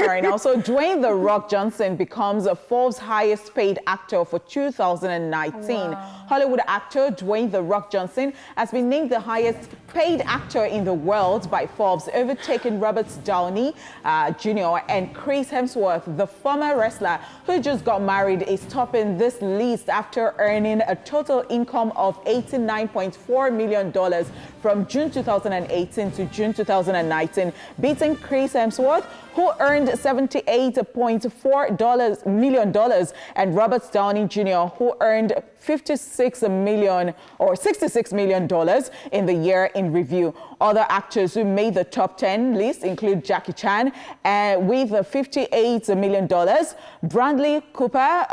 All right, now, so Dwayne "The Rock" Johnson becomes Forbes' highest paid actor for 2019. Wow. Hollywood actor Dwayne "The Rock" Johnson has been named the highest paid actor in the world by Forbes, overtaking Robert Downey Jr. and Chris Hemsworth. The former wrestler who just got married is topping this list after earning a total income of $89.4 million from June 2018 to June 2019, beating Chris Hemsworth, who earned $78.4 million, and Robert Downey Jr., who earned $66 million in the year in review. Other actors who made the top 10 list include Jackie Chan with $58 million, Bradley Cooper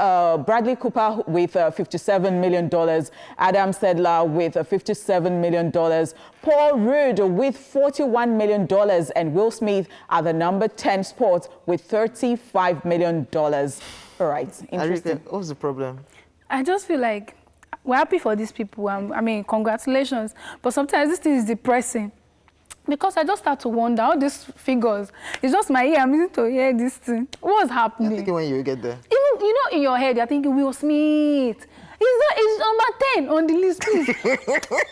with $57 million, Adam Sandler with $57 million, Paul Rudd with $41 million, and Will Smith at the number 10 spot with $35 million. All right, interesting. What's the problem? I just feel like we're happy for these people. I mean, congratulations. But sometimes this thing is depressing. Because I just start to wonder all these figures. It's just my ear. I'm listening to hear this thing. What's happening? You're thinking when you get there. Even, you know, in your head, you're thinking Will Smith. It's number 10 on the list, please.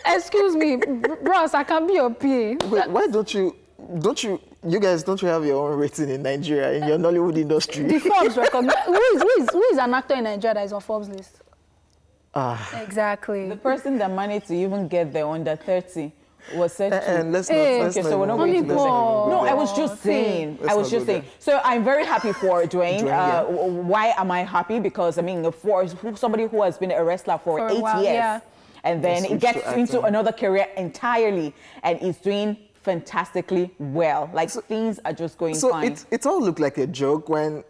Excuse me, bros, I can be your PA. Wait, why don't you guys have your own rating in Nigeria, in your Nollywood industry? The Forbes recognize. Who is an actor in Nigeria that is on Forbes list? Exactly. The person that managed to even get there under 30 was said to... And let's so we're not going to go there. No, I was just saying. So I'm very happy for Dwayne. Why am I happy? Because, I mean, for somebody who has been a wrestler for 8 years, yeah, and then he gets into another career entirely, and is doing fantastically well. Like, things are just going fine. So it all looked like a joke when,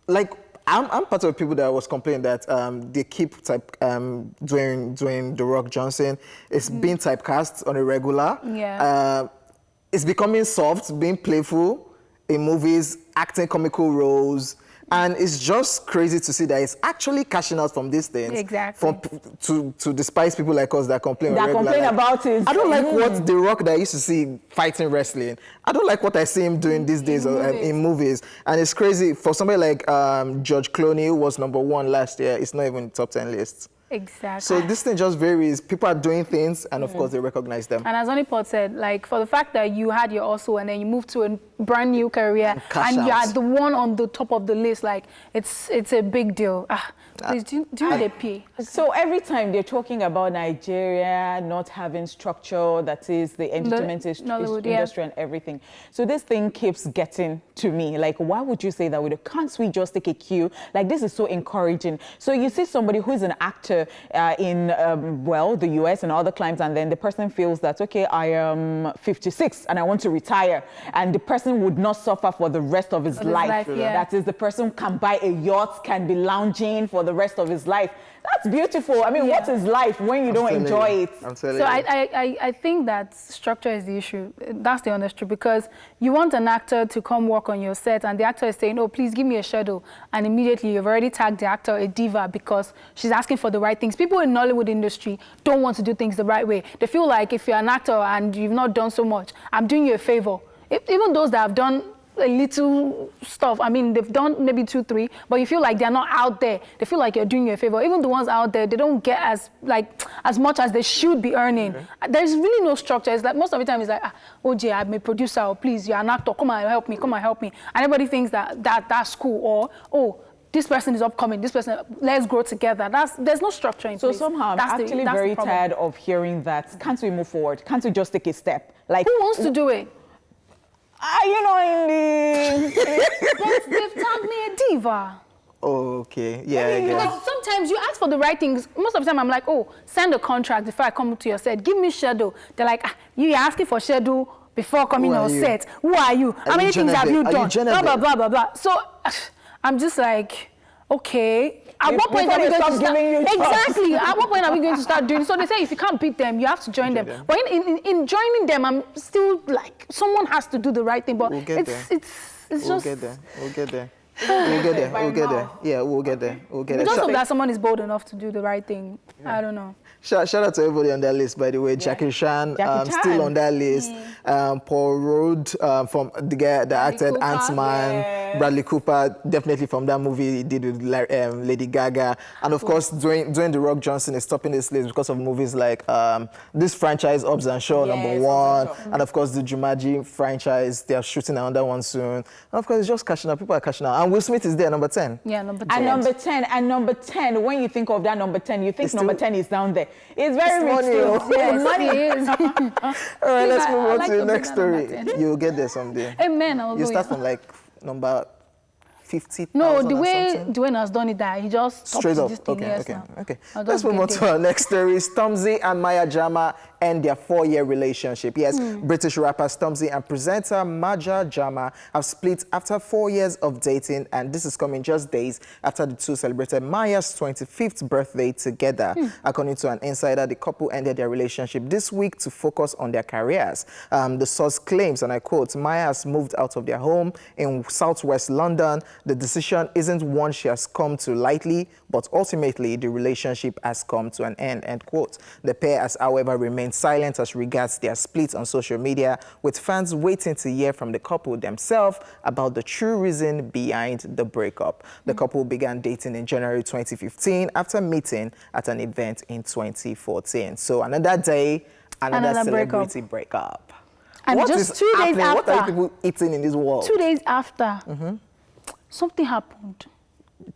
like, I'm part of the people that was complaining that they keep Dwayne "The Rock" Johnson is being typecast on a regular. Yeah. It's becoming soft, being playful in movies, acting comical roles. And it's just crazy to see that it's actually cashing out from these things. Exactly. To despise people like us that complain on regular. Complain about it. I don't like what The Rock that I used to see fighting wrestling. I don't like what I see him doing these days in movies. And it's crazy for somebody like George Clooney, who was #1 last year. It's not even in the top 10 list. Exactly. So this thing just varies. People are doing things, and of course they recognize them. And as Onipot said, like, for the fact that you had your also and then you moved to a brand new career and you are the one on the top of the list, like, it's a big deal. Please, do the pay. So every time they're talking about Nigeria not having structure, that is the entertainment industry and everything. So this thing keeps getting to me. Like, why would you say that? Can't we just take a cue? Like, this is so encouraging. So you see somebody who's an actor in, the US and other climes, and then the person feels that, okay, I am 56 and I want to retire. And the person would not suffer for the rest of his life. That is, the person can buy a yacht, can be lounging for the rest of his life. That's beautiful. I mean, what is life when you don't enjoy it? So I think that structure is the issue. That's the honest truth, because you want an actor to come work on your set and the actor is saying, oh, please give me a schedule. And immediately you've already tagged the actor a diva because she's asking for the right things. People in the Nollywood industry don't want to do things the right way. They feel like if you're an actor and you've not done so much, I'm doing you a favor. Even those that have done a little stuff, I mean, they've done maybe 2, 3, but you feel like they're not out there. They feel like you're doing you a favor. Even the ones out there, they don't get as much as they should be earning. There's really no structure. It's like most of the time it's like, OJ, I'm a producer, or please, you're an actor, come and help me. And everybody thinks that's cool, or, oh, this person is upcoming, this person, let's grow together. There's no structure in place. So somehow I'm actually very tired of hearing that. Can't we move forward? Can't we just take a step? Like, who wants to do it? You know, in the... They've tagged me a diva. Oh, okay. Yeah, because sometimes you ask for the right things. Most of the time I'm like, oh, send a contract before I come to your set. Give me schedule. They're like, you're asking for schedule before coming on set. Who are you? How many things have you done? Blah, blah, blah, blah, blah. So I'm just like, okay. At what point are we going to start? Exactly. At what point are we going to start doing? So they say if you can't beat them, you have to join them. But in joining them, I'm still like, someone has to do the right thing. But we'll get there. We'll get there. We'll get there. Yeah, we'll get there. Because of that, someone is bold enough to do the right thing. I don't know. Shout out to everybody on that list, by the way. Jackie Chan, still on that list. Paul Rudd, from the guy that acted Ant-Man. Bradley Cooper, definitely from that movie he did with Lady Gaga. And of course, Dwayne The Rock Johnson is topping this list because of movies like this franchise, Hobbs and Shaw, #1. And of course, the Jumanji franchise, they are shooting another one soon. And of course, it's just cashing out. People are cashing out. And Will Smith is there, number 10. Yeah, number 10. And number 10, when you think of that number 10, you think number 10 is down there. It's very rich still. Yes, money is. All right, let's move on to the next story. You'll get there someday. Amen. You start from like number 50,000. No, the way Dwayne has done it, that he just straight up. Okay. Let's move on to our next story. Stormzy and Maya Jama end their 4-year relationship. Yes, British rapper Stormzy and presenter Maya Jama have split after 4 years of dating, and this is coming just days after the two celebrated Maya's 25th birthday together. According to an insider, the couple ended their relationship this week to focus on their careers. The source claims, and I quote, Maya has moved out of their home in southwest London. The decision isn't one she has come to lightly, but ultimately the relationship has come to an end, end quote. The pair has, however, remained silent as regards their split on social media, with fans waiting to hear from the couple themselves about the true reason behind the breakup. The couple began dating in January 2015 after meeting at an event in 2014. So another day, another celebrity breakup. And what just is 2 days happening? after. What are people eating in this world? 2 days after, something happened.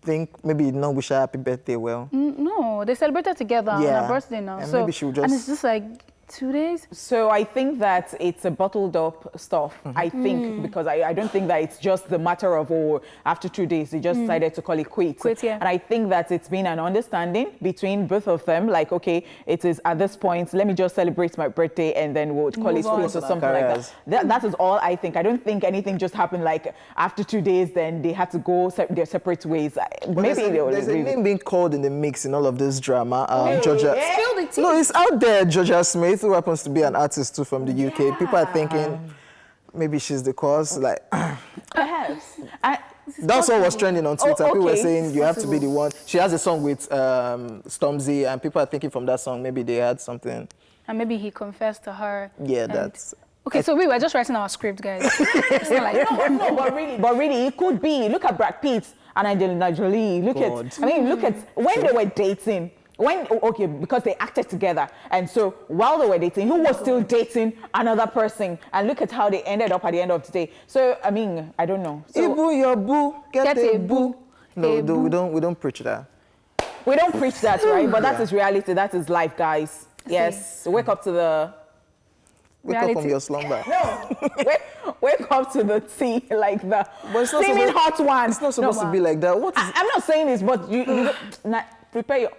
Think maybe you not wish her happy birthday well. No, they celebrated together on her birthday now. And so maybe she would just... And it's just like 2 days. So I think that it's a bottled up stuff. I think because I don't think that it's just the matter of, oh, after 2 days they just decided to call it quits. And I think that it's been an understanding between both of them. Like, okay, it is at this point, let me just celebrate my birthday and then we'll call it quits or something like that. That is all I think. I don't think anything just happened like after 2 days, then they had to go their separate ways. Maybe there's a name being called in the mix in all of this drama. Georgia. No, it's out there. Georgia Smith, who happens to be an artist too from the UK. People are thinking maybe she's the cause. Like, perhaps. That's what was trending on Twitter. People were saying you have to be the one. She has a song with Stormzy, and people are thinking from that song maybe they had something. And maybe he confessed to her. Yeah, that's... Okay, so we were just writing our script, guys. It's not like, no, but really, it could be. Look at Brad Pitt and Angelina Jolie. Look at when they were dating. Because they acted together. And so while they were dating, who was still dating another person? And look at how they ended up at the end of the day. So, I mean, I don't know. So, Ibu, your boo, get a boo. No, we don't preach that. We don't preach that, right? But that is reality. That is life, guys. Yes. Wake up to the... Wake up from your slumber. No, wake up to the tea, like the steaming hot one. It's not supposed to be like that. What is I'm not saying this, but you prepare your...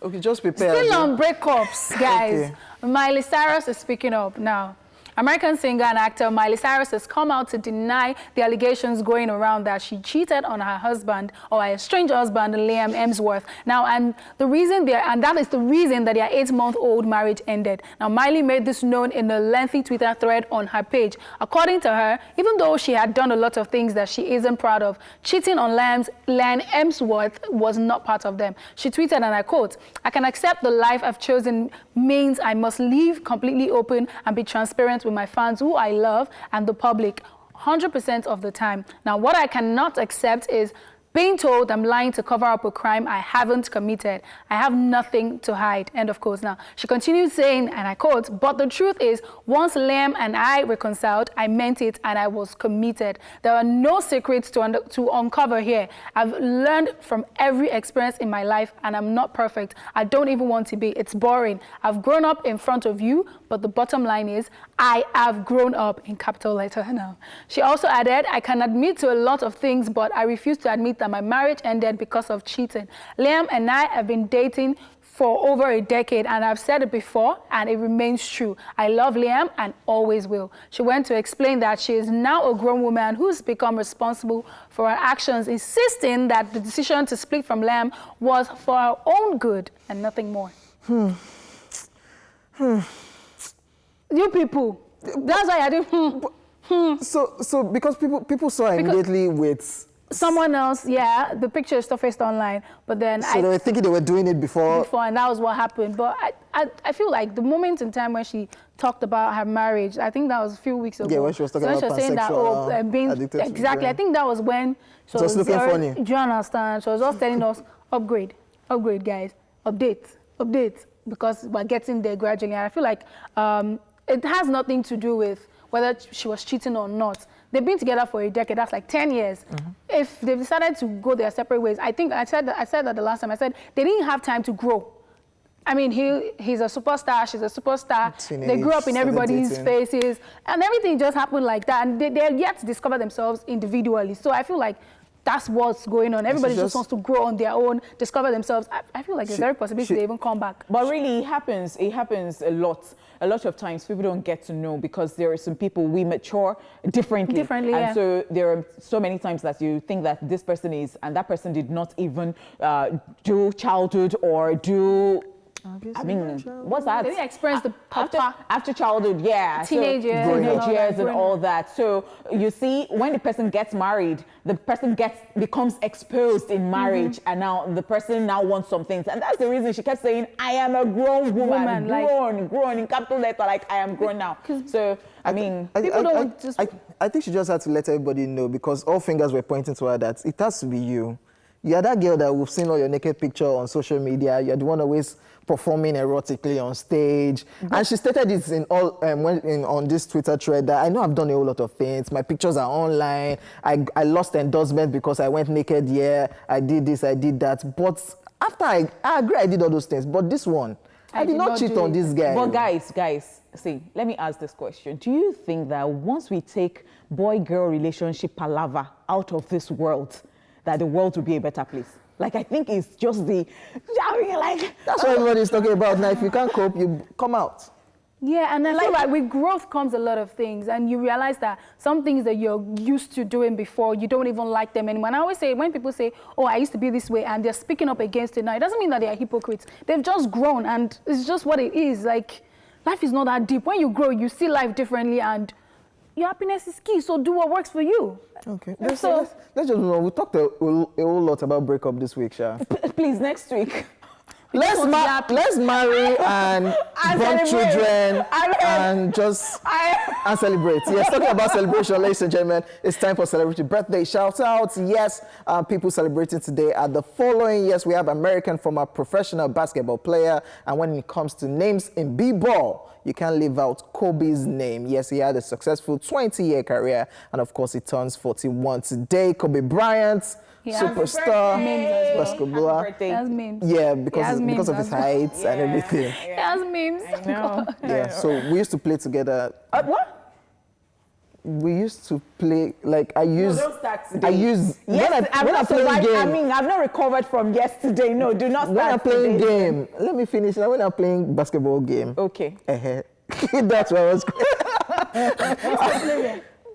Okay, just prepare. Still on breakups, guys. Miley Cyrus is speaking up now. American singer and actor Miley Cyrus has come out to deny the allegations going around that she cheated on her husband, or her estranged husband, Liam Hemsworth. Now, and that is the reason that their 8-month-old marriage ended. Now, Miley made this known in a lengthy Twitter thread on her page. According to her, even though she had done a lot of things that she isn't proud of, cheating on Liam Hemsworth was not part of them. She tweeted, and I quote, "I can accept the life I've chosen means I must leave completely open and be transparent with my fans who I love and the public 100% of the time. Now, what I cannot accept is being told I'm lying to cover up a crime I haven't committed. I have nothing to hide." End of quote. Now, she continued saying, and I quote, "But the truth is, once Liam and I reconciled, I meant it and I was committed. There are no secrets to uncover here. I've learned from every experience in my life and I'm not perfect. I don't even want to be. It's boring. I've grown up in front of you, but the bottom line is I have grown up," in capital letter now. She also added, "I can admit to a lot of things, but I refuse to admit that my marriage ended because of cheating. Liam and I have been dating for over a decade, and I've said it before, and it remains true. I love Liam and always will." She went to explain that she is now a grown woman who's become responsible for her actions, insisting that the decision to split from Liam was for her own good and nothing more. You people, that's why I do. So because people saw immediately with someone else, yeah, the picture is surfaced online, but then so they were thinking they were doing it before, and that was what happened. But I feel like the moment in time when she talked about her marriage, I think that was a few weeks ago. Yeah, when she was talking about saying that, being exactly. I think that was when she was looking funny. Do you understand? She was just telling us, upgrade, guys, update, because we're getting there gradually. And I feel like it has nothing to do with whether she was cheating or not. They've been together for a decade. That's like 10 years. If they've decided to go their separate ways, I think I said that the last time. I said they didn't have time to grow. I mean, he's a superstar. She's a superstar. They grew up in everybody's faces, and everything just happened like that. And they're yet to discover themselves individually. So I feel like that's what's going on. Everybody just wants to grow on their own, discover themselves. I feel like there's very possibility they even come back. But really, it happens a lot. A lot of times people don't get to know because there are some people we mature differently. And so there are so many times that you think that this person is, and that person did not even do childhood or do... I mean, what's that? They didn't experience the after childhood, yeah. Teenage years and all that. So you see, when the person gets married, the person becomes exposed in marriage, and now the person now wants some things, and that's the reason she kept saying, "I am a grown woman, grown in capital letter, like I am grown now." So I mean, people don't just. I think she just had to let everybody know, because all fingers were pointing to her that it has to be you. You're that girl that we've seen all your naked picture on social media. You're the one always performing erotically on stage. And she stated this on this Twitter thread that I know I've done a whole lot of things. My pictures are online. I lost endorsement because I went naked. Yeah, I did this, I did that. But after I agree I did all those things. But this one, I did not cheat on this guy. But guys, see, let me ask this question. Do you think that once we take boy-girl relationship palaver out of this world, that the world will be a better place? Like, I think it's just the, like... That's what everybody's talking about now. If you can't cope, you come out. Yeah, and I feel like with growth comes a lot of things, and you realize that some things that you're used to doing before, you don't even like them anymore. And I always say, when people say, oh, I used to be this way, and they're speaking up against it now, it doesn't mean that they are hypocrites. They've just grown, and it's just what it is. Like, life is not that deep. When you grow, you see life differently, and your happiness is key, so do what works for you. Okay. Let's just move on. We talked a whole lot about breakup this week, Sha. Please, next week. Let's marry and born children and celebrate. Yes, talking about celebration, ladies and gentlemen, it's time for celebrity birthday shout outs. Yes, people celebrating today are the following. Yes, we have American former professional basketball player, and when it comes to names in b-ball, you can't leave out Kobe's name. Yes, he had a successful 20-year career, and of course, he turns 41 today. Kobe Bryant, superstar, basketballer. Yeah, because of his height and everything. He has memes. I know. Yeah, so we used to play together. What? We used to play, like, I use... Yes, when I'm playing game. I mean, I've not recovered from yesterday. No, do not start. When I'm playing game, let me finish. When I'm playing basketball game. Okay. That's what I was...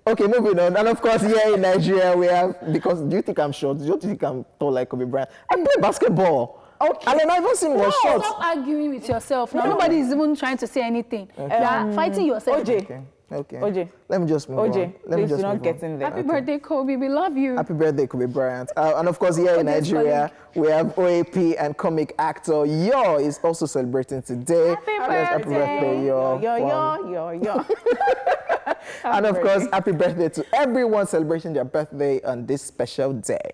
Okay, moving on. And of course, here in Nigeria, we have, because do you think I'm short? Do you think I'm tall like Kobe Bryant? I play basketball. Okay. And then I even seen was short. Stop arguing with yourself. Now, nobody is even trying to say anything. You are fighting yourself. OJ. Okay. OJ. Let me just move on. Please do not get in there. Happy birthday, Kobe. We love you. Happy birthday, Kobe Bryant. And of course, here in Nigeria, we have OAP and comic actor Yo is also celebrating today. Happy birthday, Yo. Yo. And of course, happy birthday to everyone celebrating their birthday on this special day.